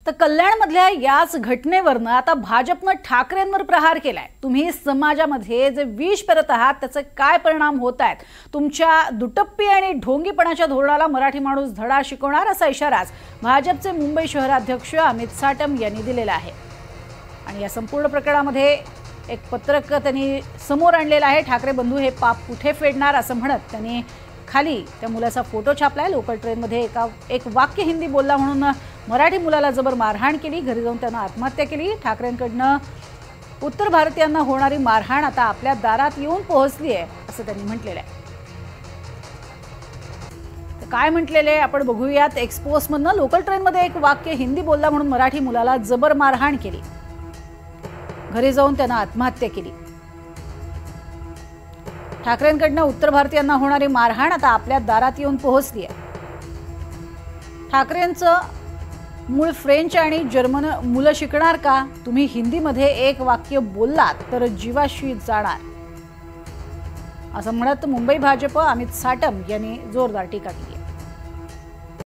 तर कल्याणमधल्या याच घटनेवरनं आता भाजपनं ठाकरेंवर प्रहार केलाय। तुम्ही समाजामध्ये जे विष पेरत आहात त्याचे काय परिणाम होत आहेत, तुमच्या दुटप्पी आणि ढोंगीपणाच्या धोरणाला मराठी माणूस धडा शिकवणार असा इशाराच भाजपचे मुंबई शहराध्यक्ष अमित साटम यांनी दिलेला आहे। आणि या संपूर्ण प्रकरणामध्ये एक पत्रक त्यांनी समोर आणलेलं आहे। ठाकरे बंधू हे पाप कुठे फेडणार असं म्हणत त्यांनी खाली त्या मुलाचा फोटो छापलाय। लोकल ट्रेनमध्ये एक वाक्य हिंदी बोलला म्हणून मराठी मुलाला जबर मारहाण केली, घरी जाऊन त्यानं आत्महत्या केली। ठाकरेंकडनं उत्तर भारतीयांना होणारी मारहाण आता आपल्या दारात येऊन पोहोचली आहे असं त्यांनी म्हटलेलं आहे। तर काय म्हटलेले आपण बघूयात। एक्सपोजमधनं लोकल ट्रेनमध्ये एक वाक्य हिंदी बोलला म्हणून मराठी मुलाला जबर मारहाण केली, घरी जाऊन त्यानं आत्महत्या केली। ठाकरेंकडनं उत्तर भारतीयांना होणारी मारहाण आता आपल्या दारात येऊन पोहोचली आहे। ठाकरेंचं मूळ फ्रेंच आणि जर्मन मुलं शिकणार का? तुम्ही हिंदीमध्ये एक वाक्य बोललात तर जीवाशी जाणार असं म्हणत मुंबई भाजप अमित साटम यांनी जोरदार टीका केली।